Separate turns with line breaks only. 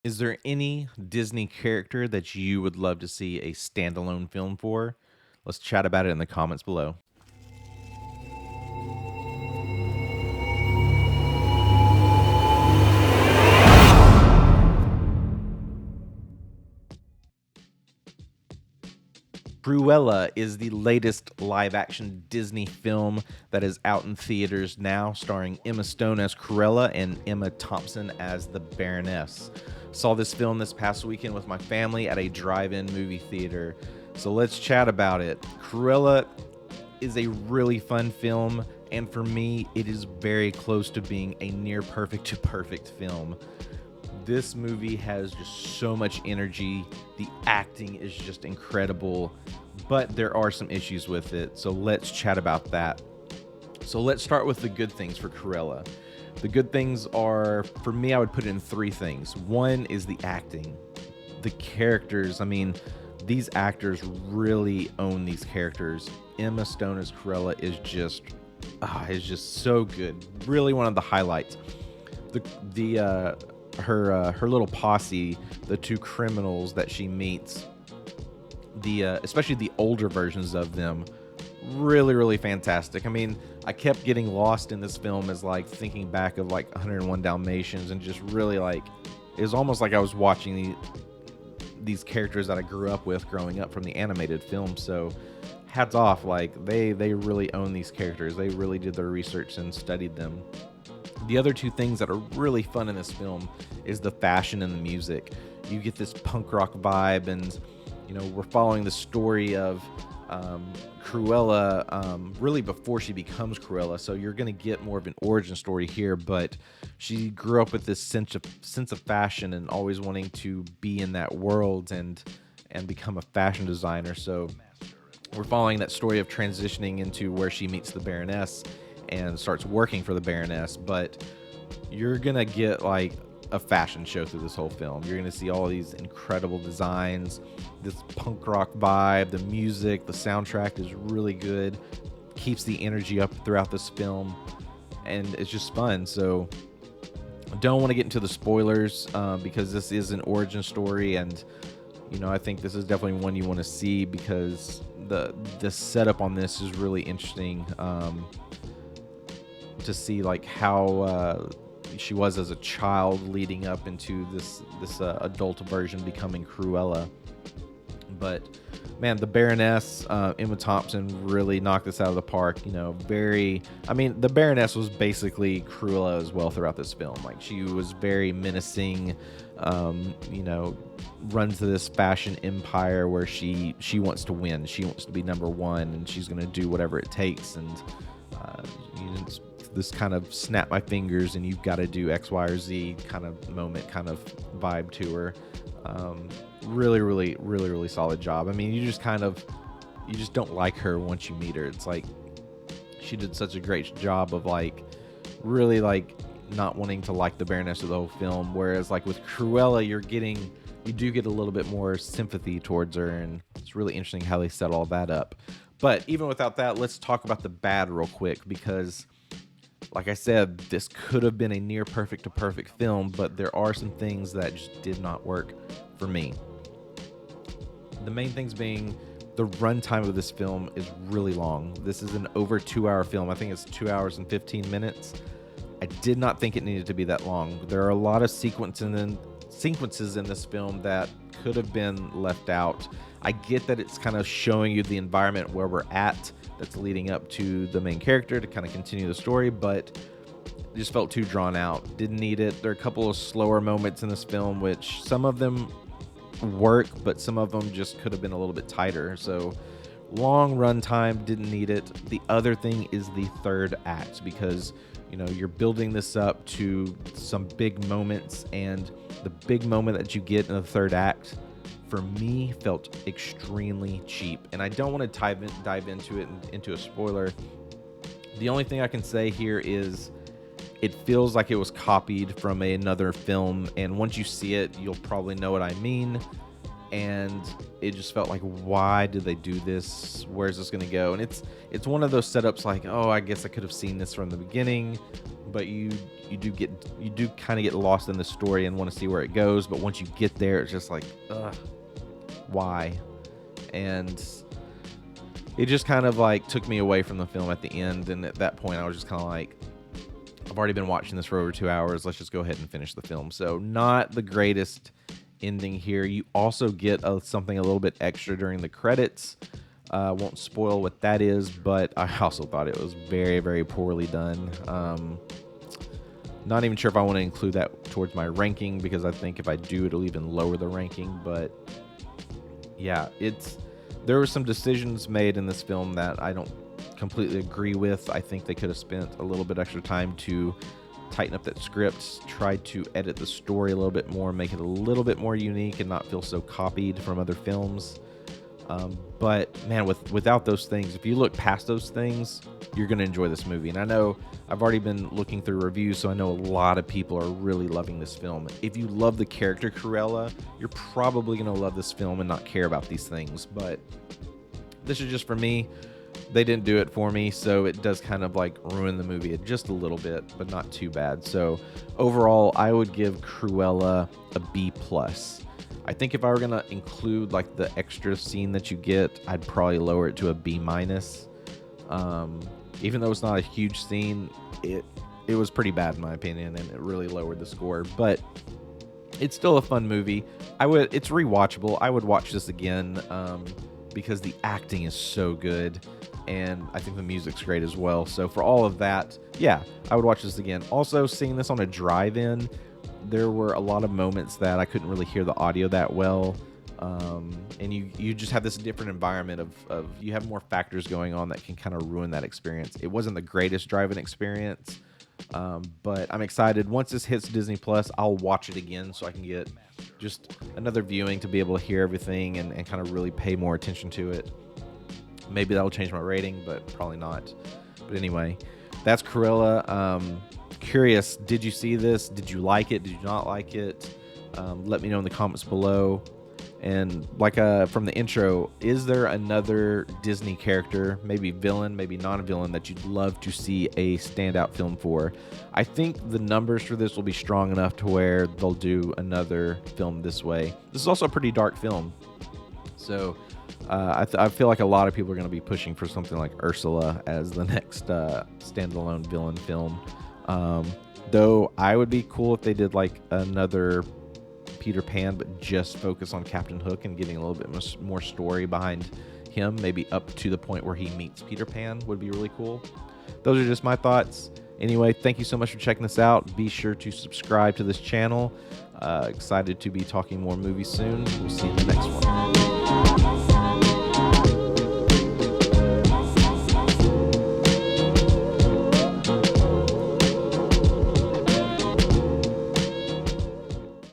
Is there any Disney character that you would love to see a standalone film for? Let's chat about it in the comments below. Cruella is the latest live action Disney film that is out in theaters now, starring Emma Stone as Cruella and Emma Thompson as the Baroness. Saw this film this past weekend with my family at a drive in movie theater. So let's chat about it. Cruella is a really fun film, and for me, it is very close to being a near perfect to perfect film. This movie has just so much energy. The acting is just incredible, but there are some issues with it. So let's chat about that. So let's start with the good things for Cruella. The good things are, for me, I would put it in three things. One is the acting. The characters, I mean, these actors really own these characters. Emma Stone as Cruella is just so good. Really one of the highlights. The her little posse, the two criminals that she meets, the especially the older versions of them, really fantastic. I mean, I kept getting lost in this film as like thinking back of like 101 Dalmatians, and just really like it was almost like I was watching these characters that I grew up with growing up from the animated film. So hats off, like they really own these characters. They really did their research and studied them. The other two things that are really fun in this film is the fashion and the music. You get this punk rock vibe, and we're following the story of Cruella, really before she becomes Cruella. So you're going to get more of an origin story here, but she grew up with this sense of fashion and always wanting to be in that world and become a fashion designer. So we're following that story of transitioning into where she meets the Baroness and starts working for the Baroness. But you're gonna get like a fashion show through this whole film. You're gonna see all these incredible designs, this punk rock vibe, the music, the soundtrack is really good, keeps the energy up throughout this film, and it's just fun. So I don't want to get into the spoilers because this is an origin story, and I think this is definitely one you want to see because the setup on this is really interesting. To see like how she was as a child leading up into this adult version becoming Cruella. But man, the Baroness, Emma Thompson really knocked this out of the park. I mean, the Baroness was basically Cruella as well throughout this film. Like she was very menacing. Runs this fashion empire where she wants to win. She wants to be number one, and she's going to do whatever it takes. And it's this kind of snap my fingers and you've got to do X, Y, or Z kind of moment, kind of vibe to her. Really solid job. I mean, you just don't like her once you meet her. It's like she did such a great job of like really like not wanting to like the Baroness of the whole film. Whereas like with Cruella, you do get a little bit more sympathy towards her, and it's really interesting how they set all that up. But even without that, let's talk about the bad real quick because like I said, this could have been a near perfect to perfect film, but there are some things that just did not work for me. The main things being the runtime of this film is really long. This is an over 2 hour film. I think it's 2 hours and 15 minutes. I did not think it needed to be that long. There are a lot of sequences in this film that could have been left out. I get that it's kind of showing you the environment where we're at that's leading up to the main character to kind of continue the story, but it just felt too drawn out. Didn't need it. There are a couple of slower moments in this film, which some of them work, but some of them just could have been a little bit tighter. So long run time, didn't need it. The other thing is the third act because you're building this up to some big moments, and the big moment that you get in the third act for me felt extremely cheap. And I don't want to dive into it into a spoiler. The only thing I can say here is it feels like it was copied from another film, and once you see it, you'll probably know what I mean. and it just felt like, why did they do this? Where's this going to go? And it's one of those setups like, oh, I guess I could have seen this from the beginning, but you do kind of get lost in the story and want to see where it goes. But once you get there, it's just like, ugh, why? And it just kind of like took me away from the film at the end. And at that point, I was just kind of like, I've already been watching this for over 2 hours. Let's just go ahead and finish the film. So not the greatest ending here. You also get something a little bit extra during the credits. Won't spoil what that is, but I also thought it was very, very poorly done. Not even sure if I want to include that towards my ranking, because I think if I do, it'll even lower the ranking. But yeah, there were some decisions made in this film that I don't completely agree with. I think they could have spent a little bit extra time to tighten up that script, try to edit the story a little bit more, make it a little bit more unique and not feel so copied from other films. But man, without those things, if you look past those things, you're going to enjoy this movie. And I know I've already been looking through reviews, so I know a lot of people are really loving this film. If you love the character Cruella, you're probably going to love this film and not care about these things. But this is just for me. They didn't do it for me, so it does kind of like ruin the movie just a little bit, but not too bad. So overall, I would give Cruella a B+. I think if I were going to include like the extra scene that you get, I'd probably lower it to a B-. Even though it's not a huge scene, it was pretty bad in my opinion, and it really lowered the score. But it's still a fun movie. It's rewatchable. I would watch this again because the acting is so good, and I think the music's great as well. So for all of that, yeah, I would watch this again. Also, seeing this on a drive-in, there were a lot of moments that I couldn't really hear the audio that well. And you just have this different environment of you have more factors going on that can kind of ruin that experience. It wasn't the greatest drive-in experience, but I'm excited. Once this hits Disney Plus, I'll watch it again so I can get just another viewing to be able to hear everything and kind of really pay more attention to it. Maybe that'll change my rating, but probably not. But anyway, that's Cruella. Curious, did you see this? Did you like it? Did you not like it? Let me know in the comments below. And like from the intro, is there another Disney character, maybe villain, maybe non-villain, that you'd love to see a standout film for? I think the numbers for this will be strong enough to where they'll do another film this way. This is also a pretty dark film. So I feel like a lot of people are going to be pushing for something like Ursula as the next standalone villain film. Though I would be cool if they did like another Peter Pan, but just focus on Captain Hook and getting a little bit more story behind him, maybe up to the point where he meets Peter Pan would be really cool. Those are just my thoughts. Anyway, thank you so much for checking this out. Be sure to subscribe to this channel. Excited to be talking more movies soon. We'll see you in the next one.